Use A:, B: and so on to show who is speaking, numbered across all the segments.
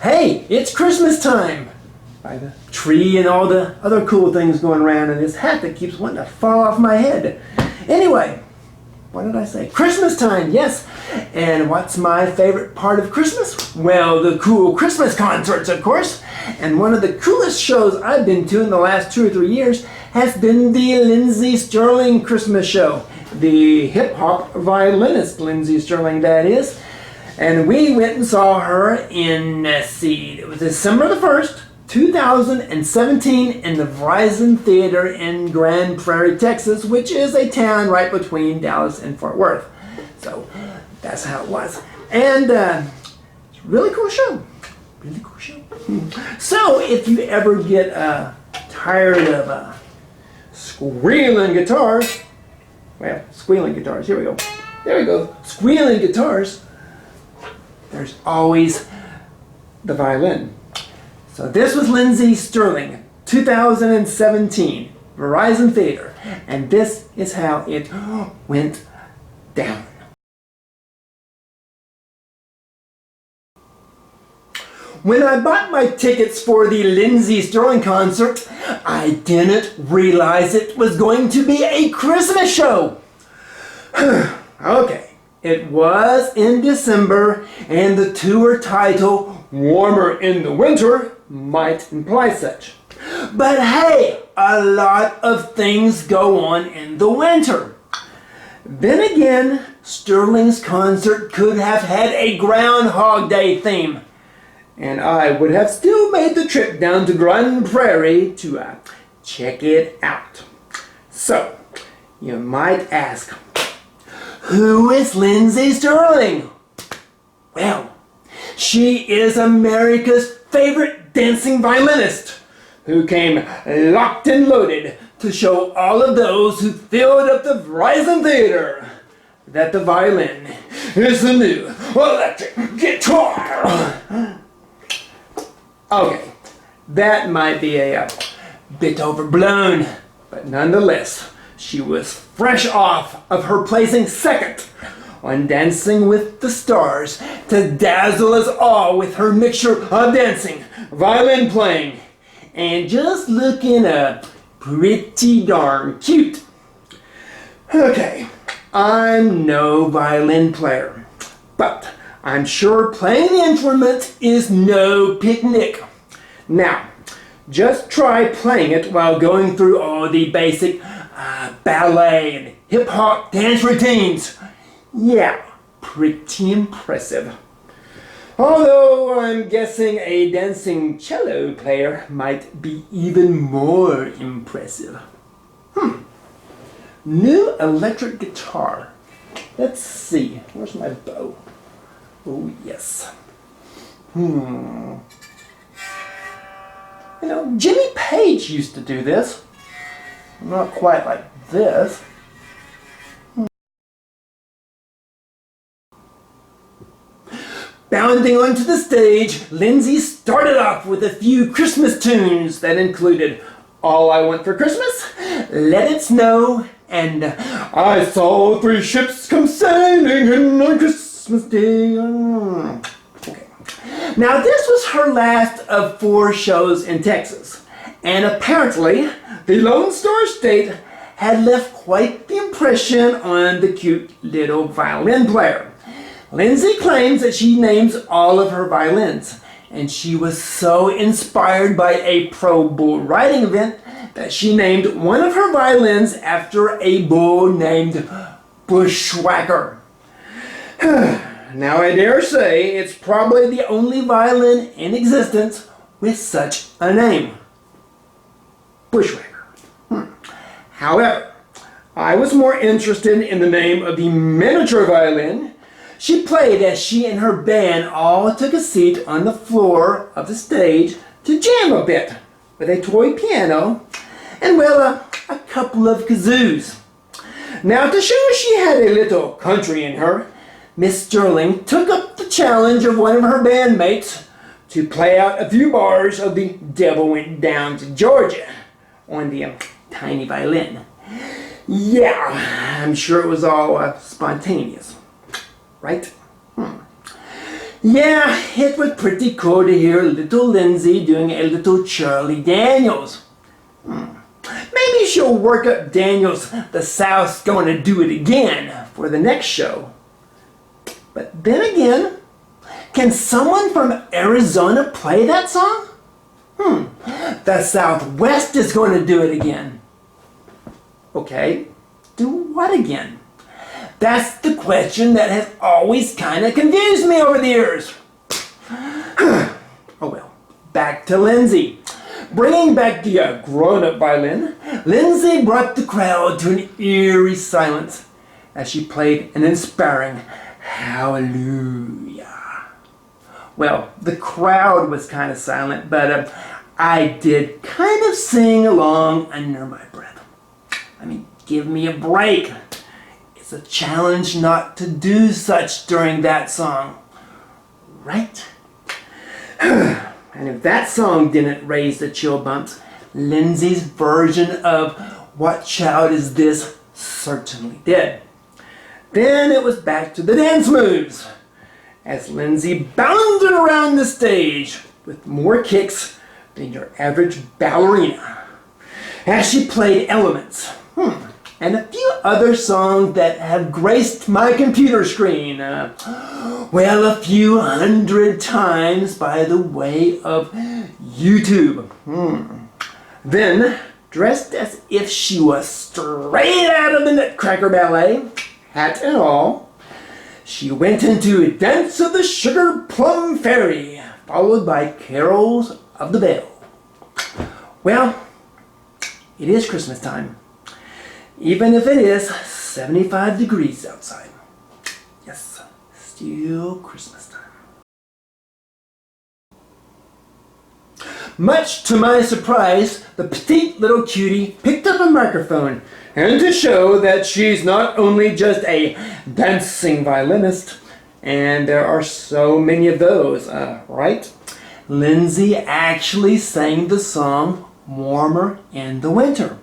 A: Hey, it's Christmas time! By the tree and all the other cool things going around, and this hat that keeps wanting to fall off my head. Anyway, what did I say? Christmas time, yes! And what's my favorite part of Christmas? Well, the cool Christmas concerts, of course. And one of the coolest shows I've been to in the last 2 or 3 years has been the Lindsey Stirling Christmas show. The hip-hop violinist Lindsey Stirling, that is. And we went and saw her in, let's see, it was December the 1st, 2017 in the Verizon Theater in Grand Prairie, Texas, which is a town right between Dallas and Fort Worth. So that's how it was. And it's a really cool show. Really cool show. So if you ever get tired of squealing guitars, well, squealing guitars, here we go. There we go. Squealing guitars. There's always the violin. So this was Lindsey Stirling, 2017, Verizon Theater, and this is how it went down. When I bought my tickets for the Lindsey Stirling concert, I didn't realize it was going to be a Christmas show. Okay. It was in December, and the tour title, Warmer in the Winter, might imply such. But hey, a lot of things go on in the winter. Then again, Stirling's concert could have had a Groundhog Day theme, and I would have still made the trip down to Grand Prairie to check it out. So, you might ask, who is Lindsey Stirling? Well, she is America's favorite dancing violinist who came locked and loaded to show all of those who filled up the Verizon Theater that the violin is the new electric guitar. Okay, that might be a bit overblown, but nonetheless, she was fresh off of her placing second on Dancing with the Stars to dazzle us all with her mixture of dancing, violin playing, and just looking pretty darn cute. Okay, I'm no violin player, but I'm sure playing the instrument is no picnic. Now, just try playing it while going through all the basic ballet and hip-hop dance routines. Yeah, pretty impressive. Although I'm guessing a dancing cello player might be even more impressive. New electric guitar. Let's see, where's my bow? Oh yes. You know, Jimmy Page used to do this. Not quite like this. Bounding onto the stage, Lindsey started off with a few Christmas tunes that included All I Want for Christmas, Let It Snow, and I Saw 3 Ships Come Sailing in on Christmas Day. Okay. Now this was her last of 4 shows in Texas, and apparently the Lone Star State had left quite the impression on the cute little violin player. Lindsey claims that she names all of her violins, and she was so inspired by a pro bull riding event that she named one of her violins after a bull named Bushwhacker. Now I dare say it's probably the only violin in existence with such a name. Bushwhacker. However, I was more interested in the name of the miniature violin she played as she and her band all took a seat on the floor of the stage to jam a bit with a toy piano and, well, a couple of kazoos. Now, to show she had a little country in her, Miss Stirling took up the challenge of one of her bandmates to play out a few bars of The Devil Went Down to Georgia on the tiny violin. Yeah, I'm sure it was all spontaneous, right? Yeah, it was pretty cool to hear little Lindsey doing a little Charlie Daniels. Maybe she'll work up Daniels, the South's going to do it again for the next show. But then again, can someone from Arizona play that song? The Southwest is going to do it again. Okay, do what again? That's the question that has always kind of confused me over the years. Oh well, back to Lindsey. Bringing back the grown-up violin, Lindsey brought the crowd to an eerie silence as she played an inspiring hallelujah. Well, the crowd was kind of silent, but I did kind of sing along under my breath. I mean, give me a break. It's a challenge not to do such during that song, right? And if that song didn't raise the chill bumps, Lindsey's version of What Child Is This certainly did. Then it was back to the dance moves, as Lindsey bounded around the stage with more kicks than your average ballerina, as she played Elements, and a few other songs that have graced my computer screen, well, a few 100 times by the way of YouTube. Then, dressed as if she was straight out of the Nutcracker Ballet, hat and all, she went into Dance of the Sugar Plum Fairy, followed by Carols of the Bell. Well, it is Christmas time, even if it is 75 degrees outside. Yes, still Christmas time. Much to my surprise, the petite little cutie picked up a microphone, and to show that she's not only just a dancing violinist, and there are so many of those, right? Lindsey actually sang the song Warmer in the Winter.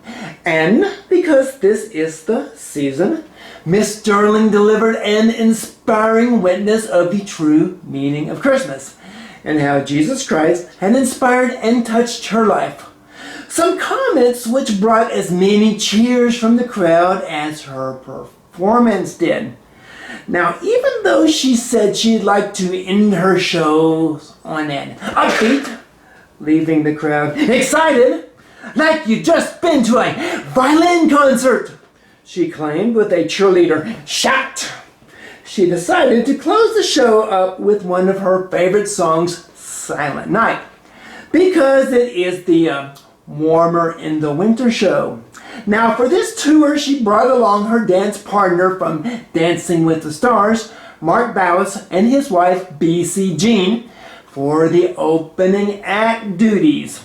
A: And because this is the season, Miss Stirling delivered an inspiring witness of the true meaning of Christmas, and how Jesus Christ had inspired and touched her life. Some comments which brought as many cheers from the crowd as her performance did. Now, even though she said she'd like to end her shows on an upbeat, leaving the crowd excited, like you'd just been to a violin concert, she claimed with a cheerleader shout. She decided to close the show up with one of her favorite songs, Silent Night, because it is the Warmer in the Winter show. Now, for this tour, she brought along her dance partner from Dancing with the Stars, Mark Ballas, and his wife, B.C. Jean, for the opening act duties.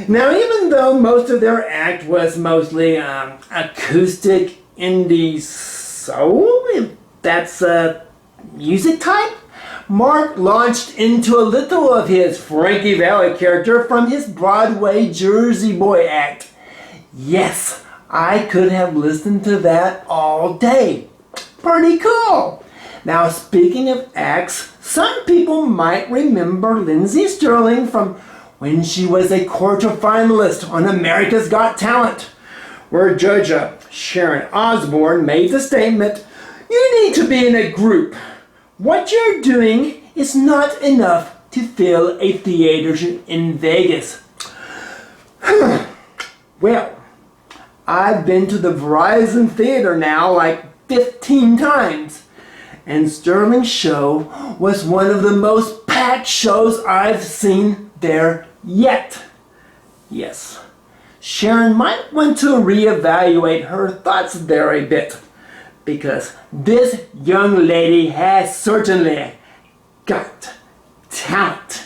A: Now, even though most of their act was mostly acoustic indie soul, if that's a music type, Mark launched into a little of his Frankie Valli character from his Broadway Jersey Boy act. Yes, I could have listened to that all day. Pretty cool. Now, speaking of acts, some people might remember Lindsey Stirling from when she was a quarterfinalist on America's Got Talent, where Judge Sharon Osbourne made the statement, "You need to be in a group. What you're doing is not enough to fill a theater in Vegas." Well, I've been to the Verizon Theater now like 15 times, and Stirling's show was one of the most packed shows I've seen there yet. Yes, Sharon might want to reevaluate her thoughts there a bit, because this young lady has certainly got talent.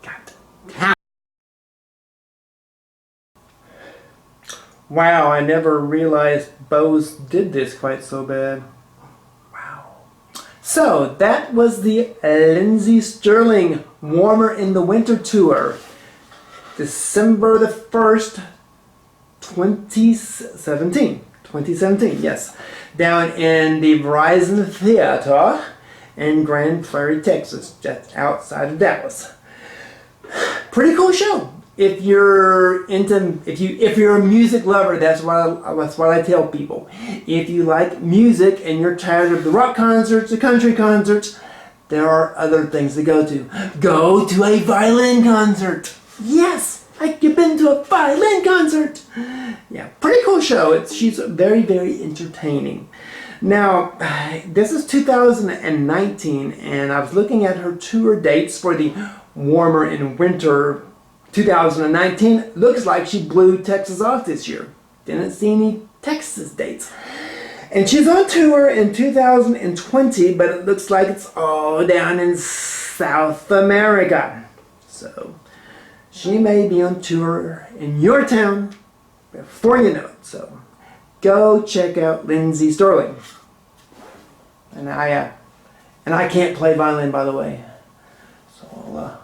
A: Got talent. Wow, I never realized Bose did this quite so bad. Wow. So, that was the Lindsey Stirling Warmer in the Winter tour. December the 1st, 2017. 2017, yes. Down in the Verizon Theater in Grand Prairie, Texas, just outside of Dallas. Pretty cool show. If you're a music lover, that's what I tell people. If you like music and you're tired of the rock concerts, the country concerts, there are other things to go to. Go to a violin concert. Yes, you've been to a violin concert. Yeah, pretty cool show. She's very, very entertaining. Now, this is 2019, and I was looking at her tour dates for the warmer and winter 2019. Looks like she blew Texas off this year. Didn't see any Texas dates. And she's on tour in 2020, but it looks like it's all down in South America. So she may be on tour in your town before you know it. So go check out Lindsey Stirling. And I can't play violin, by the way. So